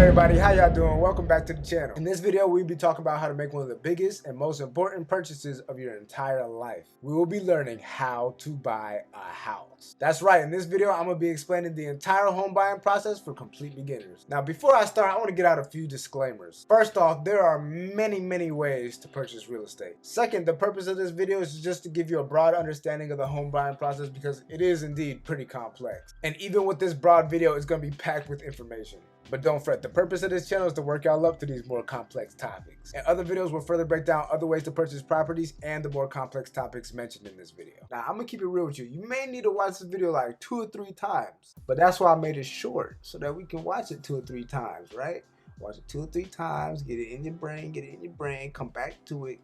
everybody, how y'all doing? Welcome back to the channel. In this video, we'll be talking about how to make one of the biggest and most important purchases of your entire life. We will be learning how to buy a house. That's right, in this video, I'm gonna be explaining the entire home buying process for complete beginners. Now, before I start, I want to get out a few disclaimers. First off, there are many ways to purchase real estate. Second, the purpose of this video is just to give you a broad understanding of the home buying process because it is indeed pretty complex. And even with this broad video, it's gonna be packed with information. But don't fret, the purpose of this channel is to work y'all up to these more complex topics. And other videos will further break down other ways to purchase properties and the more complex topics mentioned in this video. Now, I'm gonna keep it real with you. You may need to watch this video like 2 or 3 times, but that's why I made it short, so that we can watch it 2 or 3 times, right? Watch it 2 or 3 times, get it in your brain, come back to it,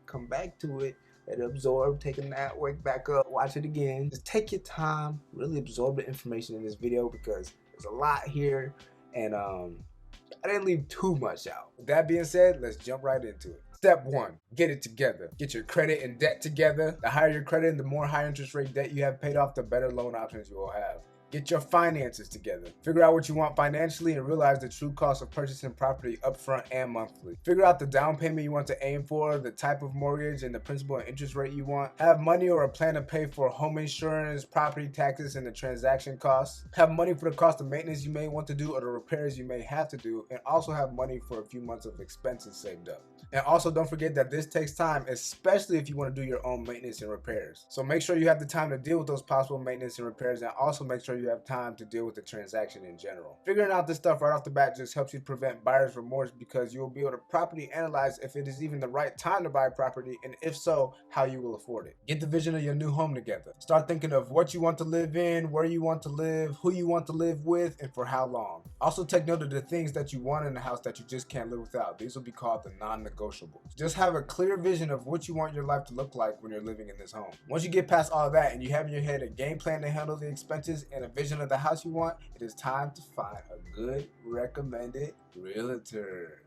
let it absorb, take a nap, wake back up, watch it again. Just take your time, really absorb the information in this video because there's a lot here. And I didn't leave too much out. With that being said, let's jump right into it. Step 1, get it together. Get your credit and debt together. The higher your credit and the more high interest rate debt you have paid off, the better loan options you will have. Get your finances together. Figure out what you want financially and realize the true cost of purchasing property upfront and monthly. Figure out the down payment you want to aim for, the type of mortgage and the principal and interest rate you want. Have money or a plan to pay for home insurance, property taxes, and the transaction costs. Have money for the cost of maintenance you may want to do or the repairs you may have to do, and also have money for a few months of expenses saved up. And also don't forget that this takes time, especially if you want to do your own maintenance and repairs. So make sure you have the time to deal with those possible maintenance and repairs, and also make sure you have time to deal with the transaction in general. Figuring out this stuff right off the bat just helps you prevent buyer's remorse because you will be able to properly analyze if it is even the right time to buy property, and if so, how you will afford it. Get the vision of your new home together. Start thinking of what you want to live in, where you want to live, who you want to live with, and for how long. Also take note of the things that you want in the house that you just can't live without. These will be called the non-negotiables. Just have a clear vision of what you want your life to look like when you're living in this home. Once you get past all that and you have in your head a game plan to handle the expenses and a vision of the house you want, it is time to find a good recommended realtor.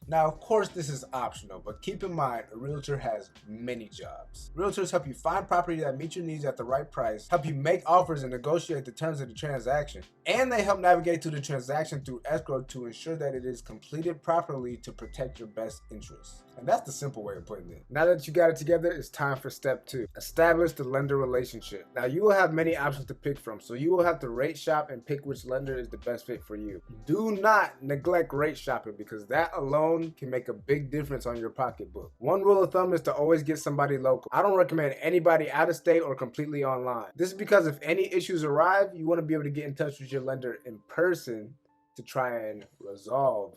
Now, of course, this is optional, but keep in mind, a realtor has many jobs. Realtors help you find property that meets your needs at the right price, help you make offers and negotiate the terms of the transaction, and they help navigate through the transaction through escrow to ensure that it is completed properly to protect your best interests. And that's the simple way of putting it. Now that you got it together, it's time for step 2. Establish the lender relationship. Now, you will have many options to pick from, so you will have to rate shop and pick which lender is the best fit for you. Do not neglect rate shopping because that alone can make a big difference on your pocketbook. One rule of thumb is to always get somebody local. I don't recommend anybody out of state or completely online. This is because if any issues arrive, you want to be able to get in touch with your lender in person to try and resolve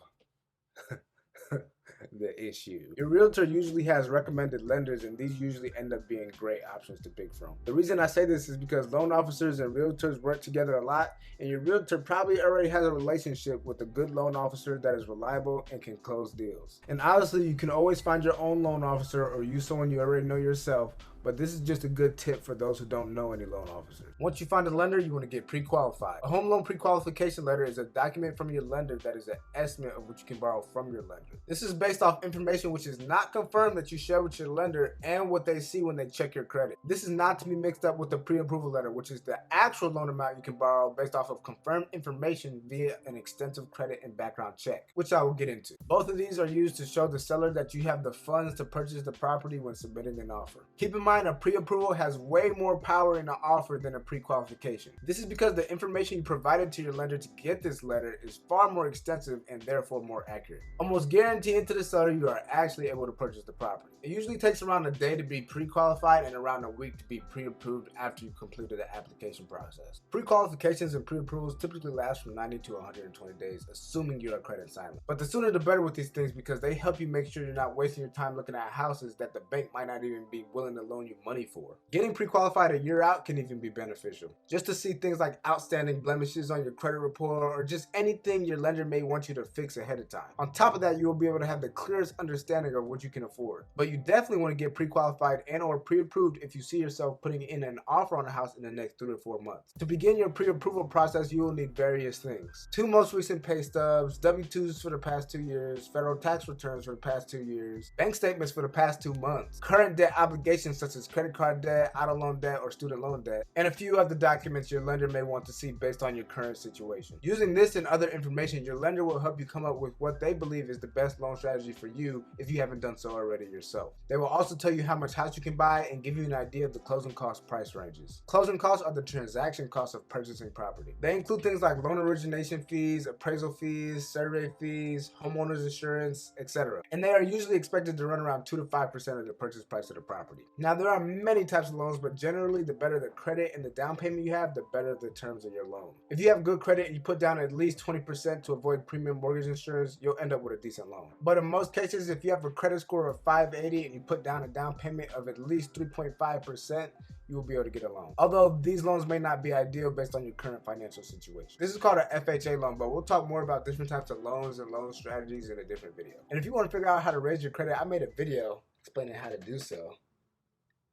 the issue. Your realtor usually has recommended lenders, and these usually end up being great options to pick from. The reason I say this is because loan officers and realtors work together a lot, and your realtor probably already has a relationship with a good loan officer that is reliable and can close deals. And honestly, you can always find your own loan officer or use someone you already know yourself, but this is just a good tip for those who don't know any loan officers. Once you find a lender, you want to get pre-qualified. A home loan pre-qualification letter is a document from your lender that is an estimate of what you can borrow from your lender. This is based off information which is not confirmed that you share with your lender and what they see when they check your credit. This is not to be mixed up with the pre-approval letter, which is the actual loan amount you can borrow based off of confirmed information via an extensive credit and background check, which I will get into. Both of these are used to show the seller that you have the funds to purchase the property when submitting an offer. Keep in mind, a pre-approval has way more power in the offer than a pre-qualification. This is because the information you provided to your lender to get this letter is far more extensive and therefore more accurate. Almost guaranteeing to the seller you are actually able to purchase the property. It usually takes around a day to be pre-qualified and around a week to be pre-approved after you've completed the application process. Pre-qualifications and pre-approvals typically last from 90 to 120 days, assuming you are credit silent. But the sooner the better with these things because they help you make sure you're not wasting your time looking at houses that the bank might not even be willing to loan you money for. Getting pre-qualified a year out can even be beneficial, just to see things like outstanding blemishes on your credit report or just anything your lender may want you to fix ahead of time. On top of that, you will be able to have the clearest understanding of what you can afford. But you definitely want to get pre-qualified and or pre-approved if you see yourself putting in an offer on a house in the next 3 to 4 months. To begin your pre-approval process, you will need various things: 2 most recent pay stubs, W-2s for the past 2 years, federal tax returns for the past 2 years, bank statements for the past 2 months, current debt obligations such such as credit card debt, auto loan debt, or student loan debt, and a few of the documents your lender may want to see based on your current situation. Using this and other information, your lender will help you come up with what they believe is the best loan strategy for you if you haven't done so already yourself. They will also tell you how much house you can buy and give you an idea of the closing cost price ranges. Closing costs are the transaction costs of purchasing property. They include things like loan origination fees, appraisal fees, survey fees, homeowners insurance, etc. And they are usually expected to run around 2 to 5% of the purchase price of the property. Now, there are many types of loans, but generally the better the credit and the down payment you have, the better the terms of your loan. If you have good credit and you put down at least 20% to avoid premium mortgage insurance, you'll end up with a decent loan. But in most cases, if you have a credit score of 580 and you put down a down payment of at least 3.5%, you will be able to get a loan. Although these loans may not be ideal based on your current financial situation. This is called an FHA loan, but we'll talk more about different types of loans and loan strategies in a different video. And if you want to figure out how to raise your credit, I made a video explaining how to do so.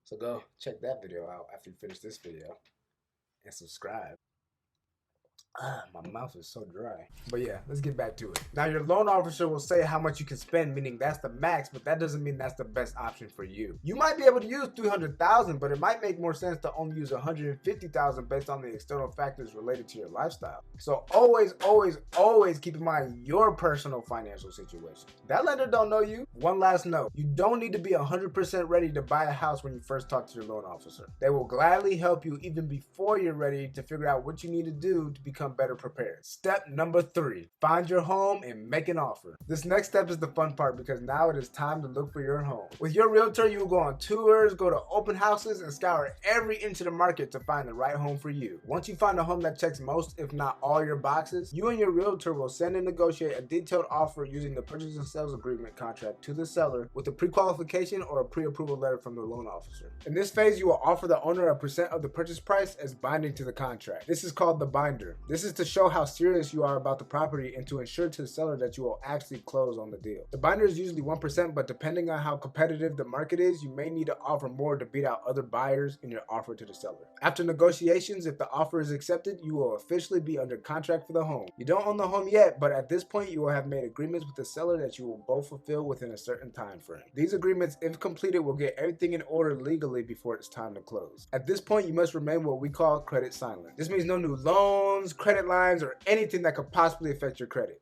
So go check that video out after you finish this video and subscribe. My mouth is so dry. But yeah, let's get back to it. Now, your loan officer will say how much you can spend, meaning that's the max, but that doesn't mean that's the best option for you. You might be able to use $300,000, but it might make more sense to only use $150,000 based on the external factors related to your lifestyle. So always keep in mind your personal financial situation. That lender don't know you. One last note, you don't need to be 100% ready to buy a house when you first talk to your loan officer. They will gladly help you even before you're ready to figure out what you need to do to become better prepared. Step number 3, find your home and make an offer. This next step is the fun part because now it is time to look for your home. With your realtor, you will go on tours, go to open houses, and scour every inch of the market to find the right home for you. Once you find a home that checks most, if not all your boxes, you and your realtor will send and negotiate a detailed offer using the purchase and sales agreement contract to the seller with a pre-qualification or a pre-approval letter from the loan officer. In this phase, you will offer the owner a percent of the purchase price as binding to the contract. This is called the binder. This is to show how serious you are about the property and to ensure to the seller that you will actually close on the deal. The binder is usually 1%, but depending on how competitive the market is, you may need to offer more to beat out other buyers in your offer to the seller. After negotiations, if the offer is accepted, you will officially be under contract for the home. You don't own the home yet, but at this point, you will have made agreements with the seller that you will both fulfill within a certain time frame. These agreements, if completed, will get everything in order legally before it's time to close. At this point, you must remain what we call credit silent. This means no new loans, credit lines, or anything that could possibly affect your credit.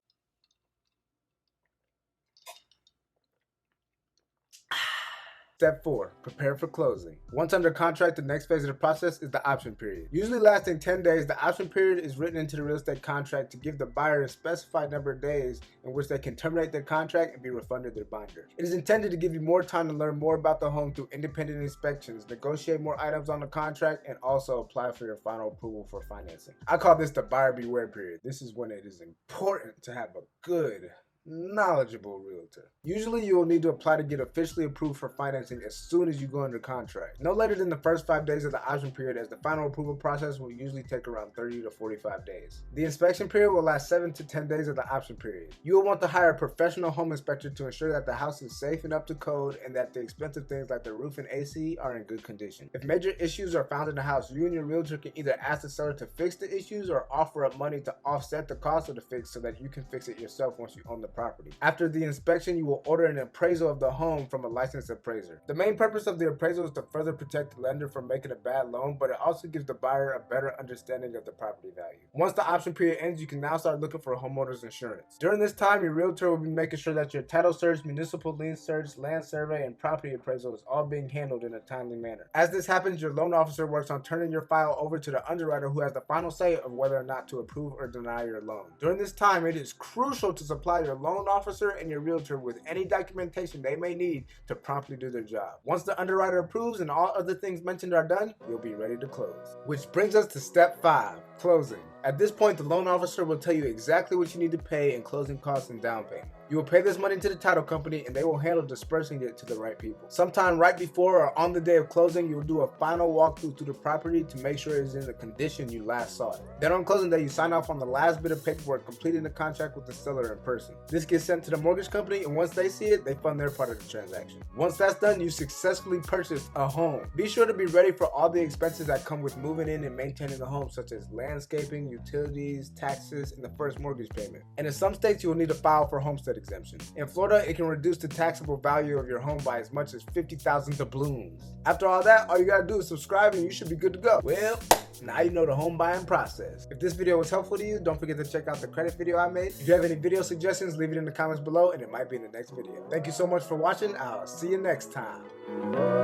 Step 4, prepare for closing. Once under contract, the next phase of the process is the option period. Usually lasting 10 days, the option period is written into the real estate contract to give the buyer a specified number of days in which they can terminate their contract and be refunded their binder. It is intended to give you more time to learn more about the home through independent inspections, negotiate more items on the contract, and also apply for your final approval for financing. I call this the buyer beware period. This is when it is important to have a good, knowledgeable realtor. Usually you will need to apply to get officially approved for financing as soon as you go under contract. No later than the first 5 days of the option period, as the final approval process will usually take around 30 to 45 days. The inspection period will last 7 to 10 days of the option period. You will want to hire a professional home inspector to ensure that the house is safe and up to code and that the expensive things like the roof and AC are in good condition. If major issues are found in the house, you and your realtor can either ask the seller to fix the issues or offer up money to offset the cost of the fix so that you can fix it yourself once you own the property. After the inspection, you will order an appraisal of the home from a licensed appraiser. The main purpose of the appraisal is to further protect the lender from making a bad loan, but it also gives the buyer a better understanding of the property value. Once the option period ends, you can now start looking for homeowners insurance. During this time, your realtor will be making sure that your title search, municipal lien search, land survey, and property appraisal is all being handled in a timely manner. As this happens, your loan officer works on turning your file over to the underwriter who has the final say of whether or not to approve or deny your loan. During this time, it is crucial to supply your loan officer and your realtor with any documentation they may need to promptly do their job. Once the underwriter approves and all other things mentioned are done, you'll be ready to close. Which brings us to step 5, closing. At this point, the loan officer will tell you exactly what you need to pay in closing costs and down payment. You will pay this money to the title company and they will handle dispersing it to the right people. Sometime right before or on the day of closing, you will do a final walkthrough through the property to make sure it is in the condition you last saw it. Then on closing day, you sign off on the last bit of paperwork, completing the contract with the seller in person. This gets sent to the mortgage company, and once they see it, they fund their part of the transaction. Once that's done, you successfully purchased a home. Be sure to be ready for all the expenses that come with moving in and maintaining the home, such as landscaping, utilities, taxes, and the first mortgage payment. And in some states, you will need to file for homestead exemption. In Florida, it can reduce the taxable value of your home by as much as 50,000 doubloons. After all that, all you gotta do is subscribe and you should be good to go. Well, now you know the home buying process. If this video was helpful to you, don't forget to check out the credit video I made. If you have any video suggestions, leave it in the comments below and it might be in the next video. Thank you so much for watching. I'll see you next time.